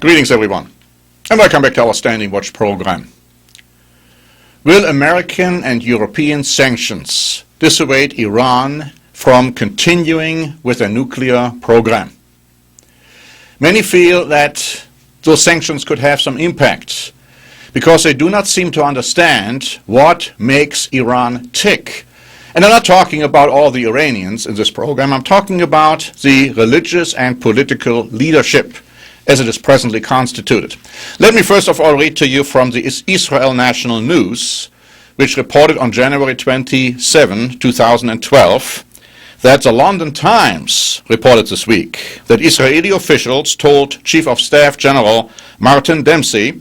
Greetings, everyone, and welcome back to our Standing Watch program. Will American and European sanctions dissuade Iran from continuing with their nuclear program? Many feel that those sanctions could have some impact because they do not seem to understand what makes Iran tick. And I'm not talking about all the Iranians in this program. I'm talking about the religious and political leadership as it is presently constituted. Let me first of all read to you from the Israel National News, which reported on January 27, 2012, that the London Times reported this week that Israeli officials told Chief of Staff General Martin Dempsey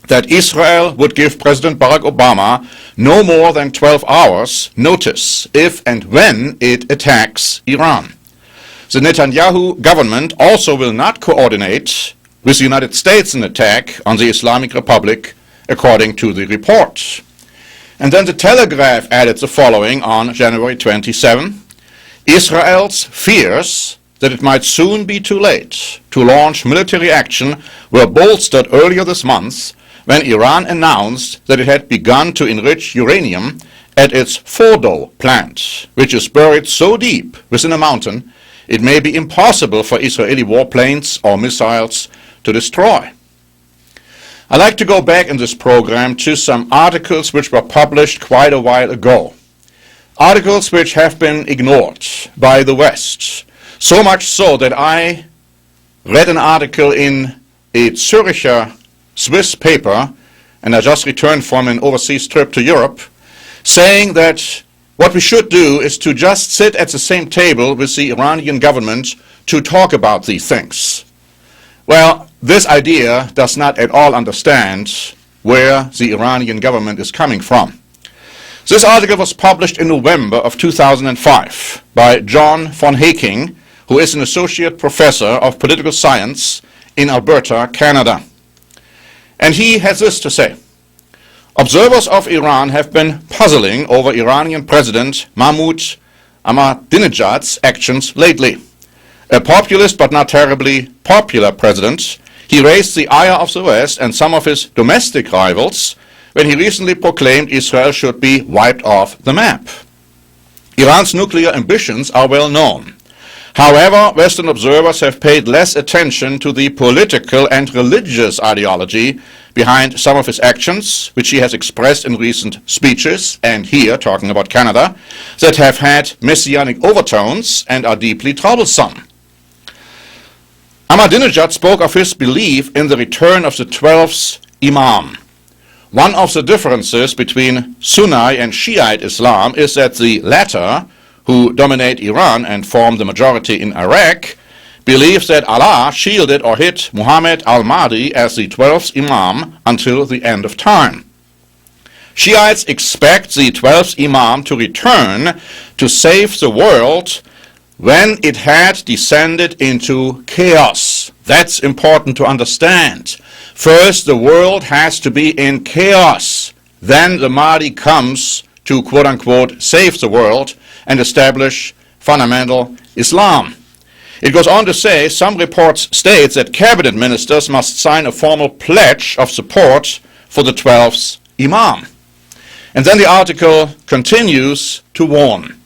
that Israel would give President Barack Obama no more than 12 hours notice if and when it attacks Iran. The Netanyahu government also will not coordinate with the United States in attack on the Islamic Republic, according to the report. And then the Telegraph added the following on January 27. Israel's fears that it might soon be too late to launch military action were bolstered earlier this month when Iran announced that it had begun to enrich uranium at its Fordo plant, which is buried so deep within a mountain it may be impossible for Israeli warplanes or missiles to destroy. I'd like to go back in this program to some articles which were published quite a while ago. Articles which have been ignored by the West, so much so that I read an article in a Züricher Swiss paper, and I just returned from an overseas trip to Europe, saying that what we should do is to just sit at the same table with the Iranian government to talk about these things. Well, this idea does not at all understand where the Iranian government is coming from. This article was published in November of 2005 by John von Haking, who is an associate professor of political science in Alberta, Canada. And he has this to say: observers of Iran have been puzzling over Iranian President Mahmoud Ahmadinejad's actions lately. A populist but not terribly popular president, he raised the ire of the West and some of his domestic rivals when he recently proclaimed Israel should be wiped off the map. Iran's nuclear ambitions are well known. However, Western observers have paid less attention to the political and religious ideology behind some of his actions, which he has expressed in recent speeches, and here, talking about Canada, that have had messianic overtones and are deeply troublesome. Ahmadinejad spoke of his belief in the return of the 12th Imam. One of the differences between Sunni and Shiite Islam is that the latter, who dominate Iran and form the majority in Iraq, believes that Allah shielded or hid Muhammad al-Mahdi as the 12th Imam until the end of time. Shiites expect the 12th Imam to return to save the world when it had descended into chaos. That's important to understand. First, the world has to be in chaos. Then the Mahdi comes to quote-unquote save the world and establish fundamental Islam. It goes on to say, some reports state that cabinet ministers must sign a formal pledge of support for the 12th Imam. And then the article continues to warn.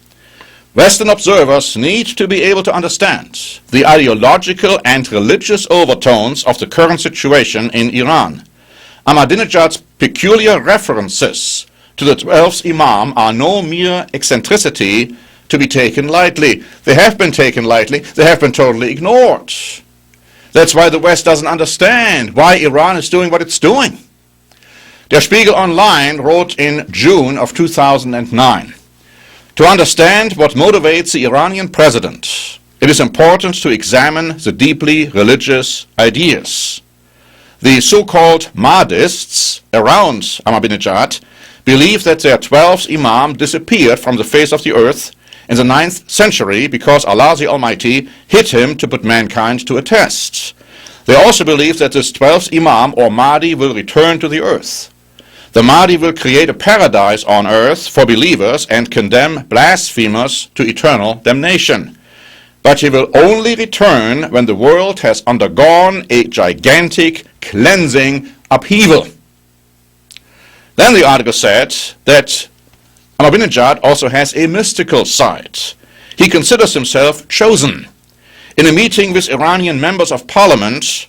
Western observers need to be able to understand the ideological and religious overtones of the current situation in Iran. Ahmadinejad's peculiar references to the 12th Imam are no mere eccentricity to be taken lightly. They have been taken lightly. They have been totally ignored. That's why the West doesn't understand why Iran is doing what it's doing. Der Spiegel Online wrote in June of 2009, to understand what motivates the Iranian president, it is important to examine the deeply religious ideas. The so-called Mahdists around Ahmadinejad believe that their 12th Imam disappeared from the face of the earth in the 9th century because Allah the Almighty hid him to put mankind to a test. They also believe that this 12th Imam or Mahdi will return to the earth. The Mahdi will create a paradise on earth for believers and condemn blasphemers to eternal damnation. but he will only return when the world has undergone a gigantic cleansing upheaval. Then the article said that Ahmadinejad also has a mystical side. He considers himself chosen. In a meeting with Iranian members of parliament,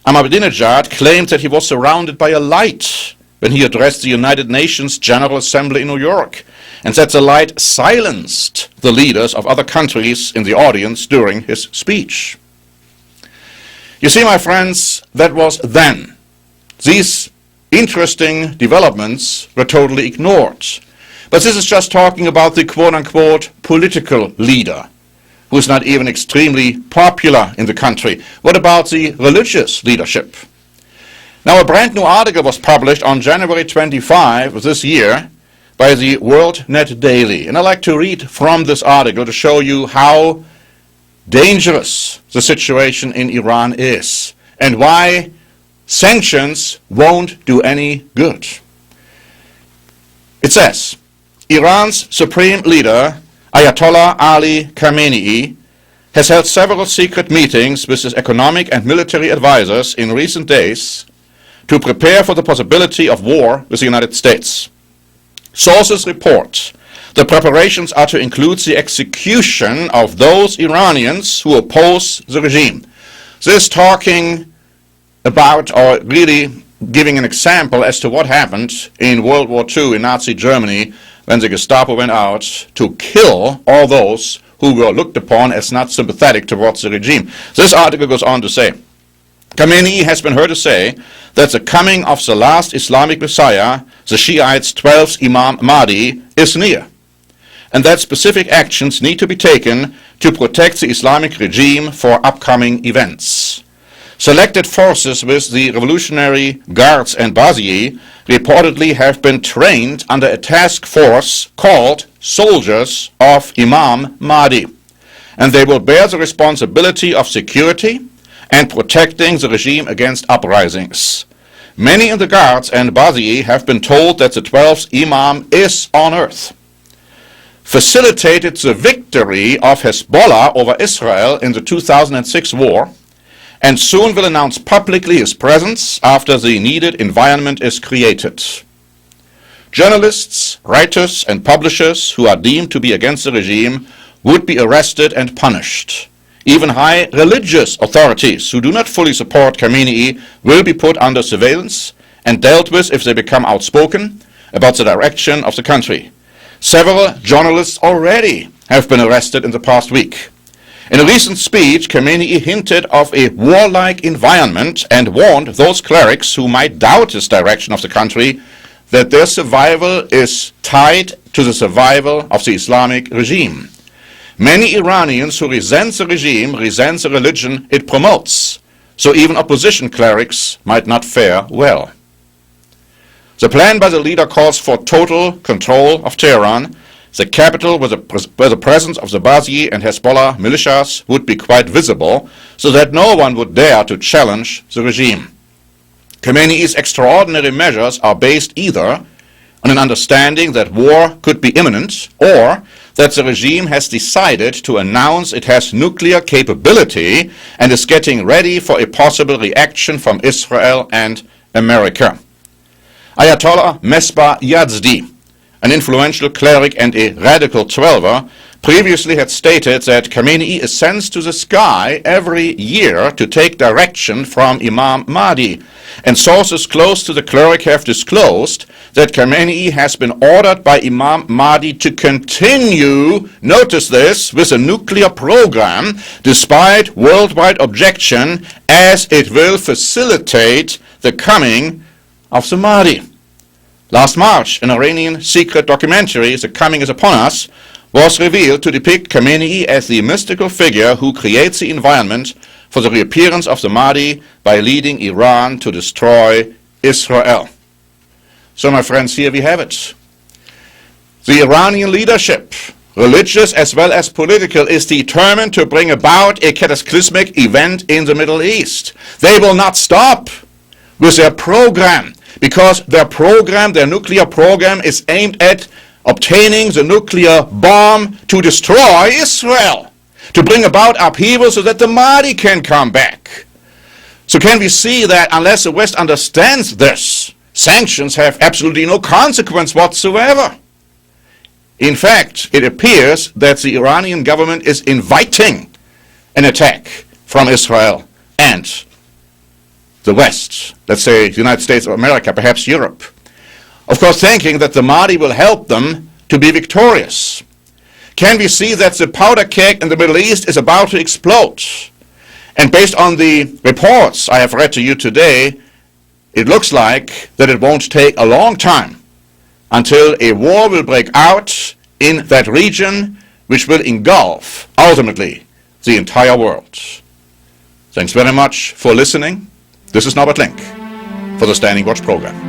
Ahmadinejad claimed that he was surrounded by a light when he addressed the United Nations General Assembly in New York, and that the light silenced the leaders of other countries in the audience during his speech. You see, my friends, that was then. These interesting developments were totally ignored. But this is just talking about the quote-unquote political leader, who is not even extremely popular in the country. What about the religious leadership? Now, a brand new article was published on January 25 of this year by the World Net Daily. And I'd like to read from this article to show you how dangerous the situation in Iran is and why sanctions won't do any good. It says, Iran's supreme leader, Ayatollah Ali Khamenei, has held several secret meetings with his economic and military advisors in recent days to prepare for the possibility of war with the United States. Sources report the preparations are to include the execution of those Iranians who oppose the regime. This is talking about, or really giving an example as to what happened in World War II in Nazi Germany when the Gestapo went out to kill all those who were looked upon as not sympathetic towards the regime. This article goes on to say, Khamenei has been heard to say that the coming of the last Islamic Messiah, the Shiites' 12th Imam Mahdi, is near, and that specific actions need to be taken to protect the Islamic regime for upcoming events. Selected forces with the Revolutionary Guards and Basij reportedly have been trained under a task force called Soldiers of Imam Mahdi, and they will bear the responsibility of security and protecting the regime against uprisings. Many in the Guards and Basij have been told that the 12th Imam is on earth, facilitated the victory of Hezbollah over Israel in the 2006 war, and soon will announce publicly his presence after the needed environment is created. Journalists, writers, and publishers who are deemed to be against the regime would be arrested and punished. Even high religious authorities who do not fully support Khamenei will be put under surveillance and dealt with if they become outspoken about the direction of the country. Several journalists already have been arrested in the past week. In a recent speech, Khamenei hinted of a warlike environment and warned those clerics who might doubt his direction of the country that their survival is tied to the survival of the Islamic regime. Many Iranians who resent the regime resent the religion it promotes, so even opposition clerics might not fare well. The plan by the leader calls for total control of Tehran. The capital, where the presence of the Basij and Hezbollah militias would be quite visible, so that no one would dare to challenge the regime. Khamenei's extraordinary measures are based either on an understanding that war could be imminent, or that the regime has decided to announce it has nuclear capability and is getting ready for a possible reaction from Israel and America. Ayatollah Mesbah Yazdi, an influential cleric and a radical Twelver, previously had stated that Khamenei ascends to the sky every year to take direction from Imam Mahdi, and sources close to the cleric have disclosed that Khamenei has been ordered by Imam Mahdi to continue, notice this, with a nuclear program despite worldwide objection, as it will facilitate the coming of the Mahdi. Last March, an Iranian secret documentary, The Coming is Upon Us, was revealed to depict Khamenei as the mystical figure who creates the environment for the reappearance of the Mahdi by leading Iran to destroy Israel. So, my friends, here we have it. The Iranian leadership, religious as well as political, is determined to bring about a cataclysmic event in the Middle East. They will not stop with their program, because their nuclear program, is aimed at obtaining the nuclear bomb to destroy Israel. to bring about upheaval so that the Mahdi can come back. So can we see that unless the West understands this, sanctions have absolutely no consequence whatsoever? In fact, it appears that the Iranian government is inviting an attack from Israel and the West, let's say the United States of America, perhaps Europe. Of course, thinking that the Mahdi will help them to be victorious. Can we see that the powder keg in the Middle East is about to explode? And based on the reports I have read to you today, it looks like that it won't take a long time until a war will break out in that region, which will engulf, ultimately, the entire world. Thanks very much for listening. This is Norbert Link for the Standing Watch program.